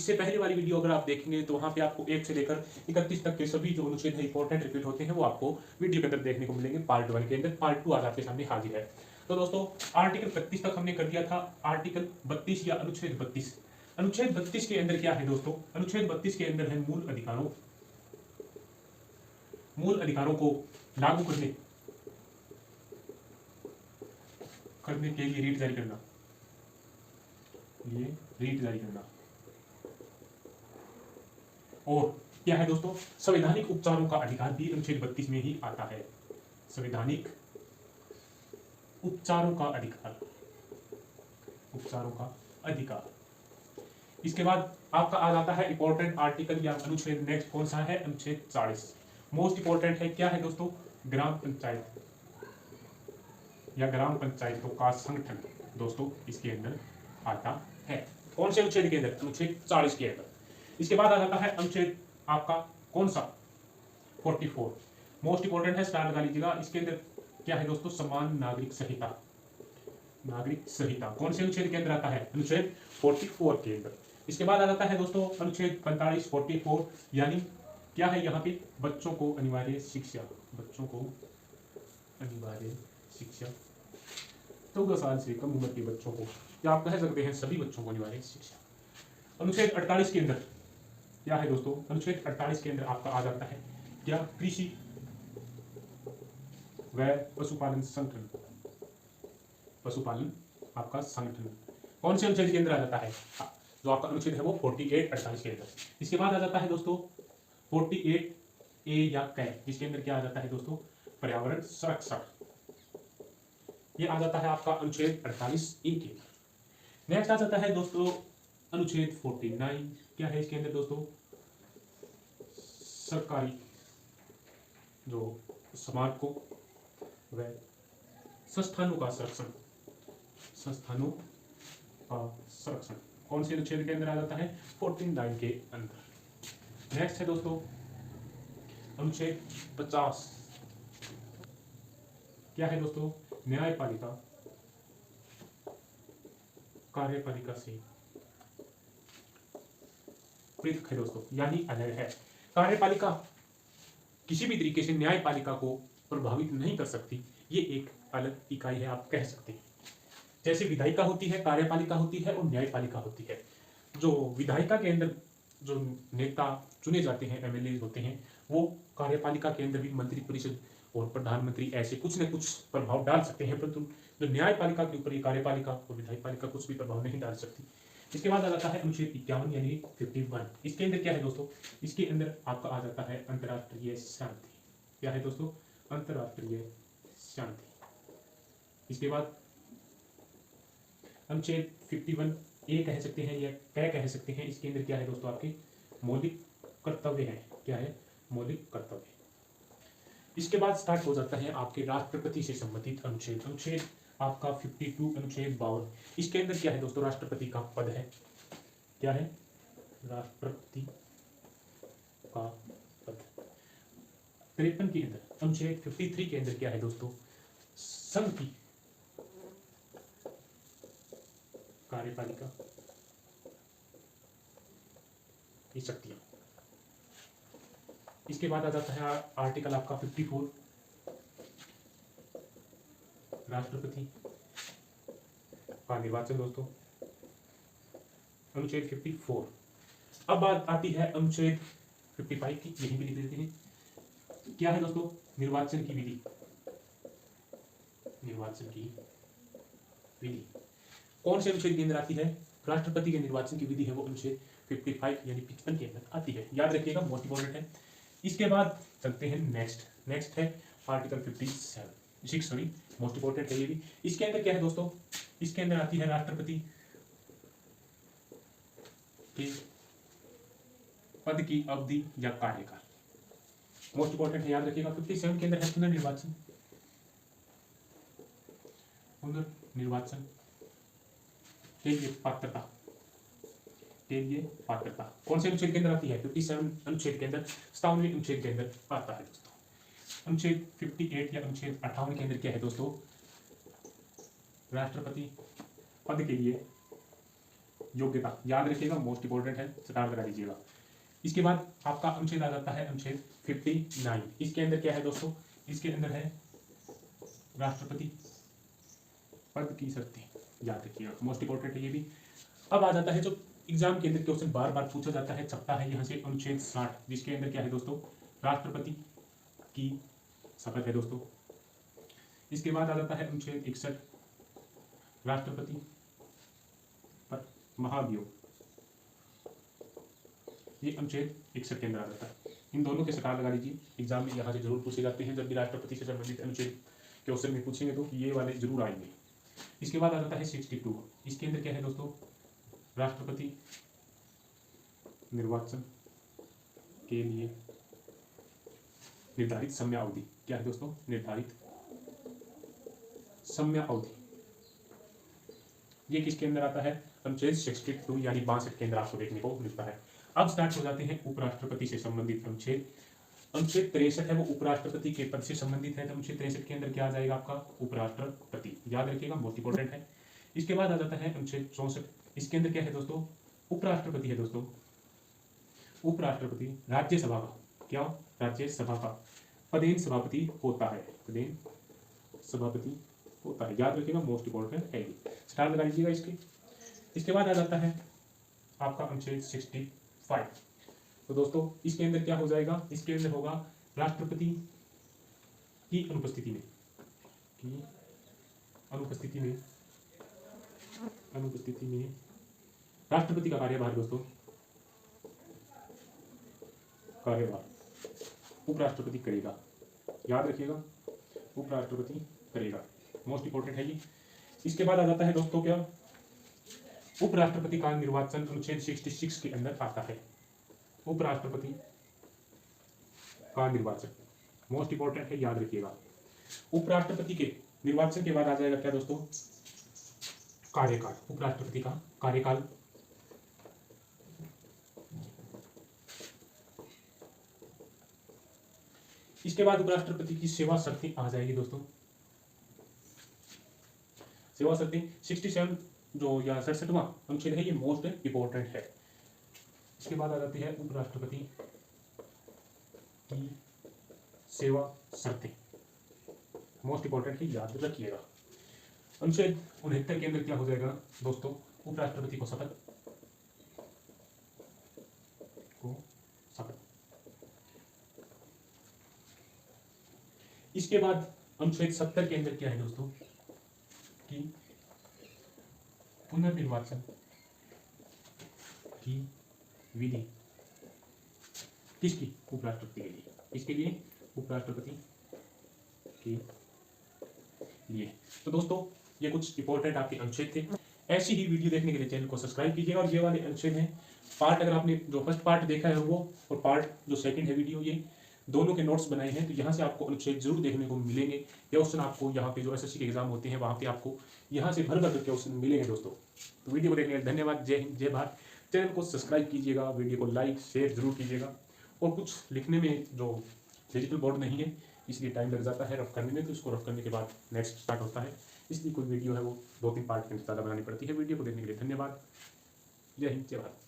इससे पहले वाली वीडियो अगर आप देखेंगे तो वहाँ पे आपको 1 से लेकर 31 तक के सभी जो अनुच्छेद है इंपॉर्टेंट रिपीट होते हैं वो आपको वीडियो के अंदर देखने को मिलेंगे। पार्ट 1 के अंदर पार्ट 2 आज आपके सामने हाजिर है। तो दोस्तों आर्टिकल 31 तक हमने कर दिया था। आर्टिकल 32 या अनुच्छेद 32। अनुच्छेद 32 के अंदर क्या है दोस्तों? अनुच्छेद 32 के अंदर है मूल अधिकारों को लागू करने के लिए रीट जारी करना। और क्या है दोस्तों? संवैधानिक उपचारों का अधिकार भी अनुच्छेद 32 में ही आता है। संवैधानिक उपचारों का अधिकार। इसके बाद आपका आ जाता है इंपॉर्टेंट आर्टिकल या अनुच्छेद। नेक्स्ट कौन सा है? अनुच्छेद 40। मोस्ट इंपॉर्टेंट है। क्या है दोस्तों? ग्राम पंचायत या ग्राम पंचायतों का संगठन दोस्तों इसके अंदर आता है। कौन से अनुच्छेद के अंदर? अनुच्छेद 40 के अंदर। इसके बाद आ जाता है अनुच्छेद आपका कौन सा? 44। मोस्ट इंपॉर्टेंट है, स्टार लगा लीजिएगा। इसके अंदर क्या है दोस्तों? समान नागरिक संहिता। कौन से अनुच्छेद के अंदर आता है? अनुच्छेद 44 के अंदर। इसके बाद आ जाता है दोस्तों अनुच्छेद 45 44, यानी क्या है यहाँ पे? बच्चों को अनिवार्य शिक्षा। 14 साल से कम उम्र के बच्चों को, या आप कह सकते हैं सभी बच्चों को अनिवार्य शिक्षा। अनुच्छेद 48 के अंदर क्या है दोस्तों? अनुच्छेद 48 के अंदर आपका आ जाता है क्या? कृषि व पशुपालन आपका संगठन। कौन से अनुच्छेद के अंदर आ जाता है? जो आपका अनुच्छेद है वो 48 48 के अंदर। इसके बाद आ जाता है दोस्तों 48 ए या कै, जिसके अंदर क्या आ जाता है दोस्तों? पर्यावरण संरक्षण। ये आ जाता है आपका अनुच्छेद 48 ए के। नेक्स्ट आ जाता है दोस्तों अनुच्छेद 49। क्या है इसके अंदर दोस्तों? सरकारी जो स्मारकों व संस्थानों का संरक्षण। कौन से अनुच्छेद के अंदर आ जाता है? 49 के अंदर। नेक्स्ट है दोस्तों अनुच्छेद 50। क्या है दोस्तों? न्यायपालिका कार्यपालिका से पृथक है दोस्तों, यानी अलग है। कार्यपालिका किसी भी तरीके से न्यायपालिका को प्रभावित नहीं कर सकती। ये एक अलग इकाई है, आप कह सकते हैं। जैसे विधायिका होती है, कार्यपालिका होती है और न्यायपालिका होती है। जो विधायिका के अंदर जो नेता चुने जाते हैं, एमएलए होते हैं, वो कार्यपालिका के अंदर भी मंत्री परिषद और प्रधानमंत्री ऐसे कुछ न कुछ प्रभाव डाल सकते हैं, परंतु जो न्यायपालिका के ऊपर ये कार्यपालिका और विधायिका कुछ भी प्रभाव नहीं डाल सकती। इसके बाद आ जाता है अनुच्छेद 51 यानी 51। इसके अंदर क्या है दोस्तों? इसके अंदर आपका आ जाता है अंतर्राष्ट्रीय शांति। क्या है दोस्तों? अंतर्राष्ट्रीय शांति। इसके बाद अनुच्छेद 51 ए कह सकते हैं या कै कह सकते हैं। इसके अंदर क्या है दोस्तों? आपके मौलिक कर्तव्य है। क्या है? मौलिक कर्तव्य। इसके बाद स्टार्ट हो जाता है आपके राष्ट्रपति से संबंधित अनुच्छेद। अनुच्छेद आपका 52 अनुच्छेद 52। इसके अंदर क्या है दोस्तों? राष्ट्रपति का पद है। क्या है? राष्ट्रपति का पद। 53 के अंदर अनुच्छेद 53 के अंदर क्या है दोस्तों? संघ की कार्यपालिका की शक्तियां। इसके बाद आ जाता है आर्टिकल आपका 54 राष्ट्रपति का निर्वाचन दोस्तों। अनुच्छेद 54। अब बात आती है अनुच्छेद 55 की, यही भी लिख देते हैं। क्या है दोस्तों? निर्वाचन की विधि। कौन से अनुच्छेद के अंदर आती है? राष्ट्रपति के निर्वाचन की विधि है वो अनुच्छेद 55 यानी 55 के अंदर आती है। याद रखिएगा, मोस्ट इंपॉर्टेंट है। इसके बाद चलते हैं नेक्स्ट है आर्टिकल 56 मोस्ट इंपॉर्टेंट है ये भी। इसके अंदर क्या है दोस्तों? इसके अंदर आती है राष्ट्रपति के पद की अवधि या कार्यकाल। मोस्ट इंपॉर्टेंट है, याद रखिएगा। 57 के अंदर है पुनर्निर्वाचन के लिए पात्रता। कौन से अनुच्छेद के अंदर आती है? 57 अनुच्छेद के अंदर, 57वें अनुच्छेद के अंदर आता है दोस्तों। अनुच्छेद 58 या अनुच्छेद 58 के अंदर क्या है दोस्तों? राष्ट्रपति पद के लिए योग्यता याद रखिएगा, मोस्ट इंपॉर्टेंट है, स्टार लगा दीजिएगा। इसके बाद आपका अनुच्छेद आ जाता है अनुच्छेद 59। इसके अंदर क्या है दोस्तों, इसके अंदर है राष्ट्रपति पद की शर्तें, याद रखिएगा, मोस्ट इंपॉर्टेंट है ये भी। अब आ जाता है जो एग्जाम के अंदर क्वेश्चन बार बार पूछा जाता है, छपता है यहाँ से, अनुच्छेद 60, जिसके अंदर क्या है दोस्तों, राष्ट्रपति की शपथ है दोस्तों। इसके बाद आ जाता है अनुच्छेद 61, राष्ट्रपति पर महाभियोग, ये अनुच्छेद 61 के अंदर आ जाता है। इन दोनों के सकार लगा लीजिए, एग्जाम में यहाँ से जरूर पूछे जाते हैं, जब भी राष्ट्रपति से संबंधित अनुच्छेद क्वेश्चन में पूछेंगे तो ये वाले जरूर आएंगे। इसके बाद आ जाता है 62, इसके अंदर क्या है दोस्तों, राष्ट्रपति निर्वाचन के लिए निर्धारित समयावधि, क्या है दोस्तों, निर्धारित समयावधि, ये किसके अंदर आता है, अनुच्छेद 62 यानी 62 के अंदर आपको देखने को मिलता है। अब स्टार्ट हो जाते हैं उपराष्ट्रपति से संबंधित अनुच्छेद। अनुच्छेद 63 है वो उपराष्ट्रपति के पद से संबंधित है, तो अनुच्छेद 63 के अंदर क्या आ जाएगा आपका, उपराष्ट्रपति, याद रखिएगा, मोस्ट इंपॉर्टेंट है। इसके बाद आ जाता है अनुच्छेद 64, इसके अंदर क्या है दोस्तों, उपराष्ट्रपति है दोस्तों, उपराष्ट्रपति राज्यसभा का, क्या, राज्यसभा का पदेन सभापति होता है, पदेन सभापति होता है, याद रखिएगा, मोस्ट इंपॉर्टेंट है, स्टार लगा लीजिएगा इसके। इसके बाद आ जाता है आपका अनुच्छेद 65, तो दोस्तों इसके अंदर क्या हो जाएगा, इसके अंदर होगा राष्ट्रपति की अनुपस्थिति में, की अनुपस्थिति में, अनुपस्थिति में राष्ट्रपति का कार्यभार दोस्तों, कार्यभार उपराष्ट्रपति करेगा, याद रखिएगा, उपराष्ट्रपति करेगा, मोस्ट इंपॉर्टेंट है ये। इसके बाद आ जाता है दोस्तों क्या, उपराष्ट्रपति का निर्वाचन अनुच्छेद 66 के अंदर आता है, उपराष्ट्रपति का निर्वाचन, मोस्ट इंपॉर्टेंट है, याद रखिएगा। उपराष्ट्रपति के निर्वाचन के बाद आ जाएगा क्या दोस्तों, कार्यकाल, उपराष्ट्रपति का कार्यकाल। इसके बाद उपराष्ट्रपति की सेवा शर्तें आ जाएगी दोस्तों, सेवा शर्तें 67 जो या 67वां अनुच्छेद है, ये मोस्ट इंपॉर्टेंट है। इसके बाद आ जाती है उपराष्ट्रपति की सेवा शर्तें, मोस्ट इंपॉर्टेंट है, याद रखिएगा। अनुच्छेद 69 के अंदर क्या हो जाएगा दोस्तों, उपराष्ट्रपति को शपथ, इसके बाद अनुच्छेद 70 के अंदर क्या है दोस्तों, कि पुनर्निर्वाचन की विधि, किसकी, उपराष्ट्रपति के लिए, इसके लिए उपराष्ट्रपति के लिए। तो दोस्तों ये कुछ इंपॉर्टेंट आपके अनुच्छेद थे। ऐसी ही वीडियो देखने के लिए चैनल को सब्सक्राइब कीजिएगा, और ये वाले अनुच्छेद हैं, पार्ट अगर आपने जो फर्स्ट पार्ट देखा है वो, और पार्ट जो सेकंड है वीडियो, ये दोनों के नोट्स बनाए हैं, तो यहाँ से आपको अनुच्छेद जरूर देखने को मिलेंगे। क्वेश्चन आपको यहाँ पे जो एसएससी के एग्जाम होते हैं वहाँ पे आपको यहाँ से भर भर क्वेश्चन मिलेंगे दोस्तों। तो वीडियो को देखने के लिए धन्यवाद, जय हिंद जय भारत। चैनल को सब्सक्राइब कीजिएगा, वीडियो को लाइक शेयर जरूर कीजिएगा। और कुछ लिखने में जो डिजिटल बोर्ड नहीं है इसलिए टाइम लग जाता है रफ करने में, तो इसको रफ करने के बाद नेक्स्ट स्टार्ट होता है, इसलिए कोई वीडियो है वो 2-3 पार्ट में ज़्यादा बनानी पड़ती है। वीडियो को देखने के लिए धन्यवाद, जय हिंद जय भारत।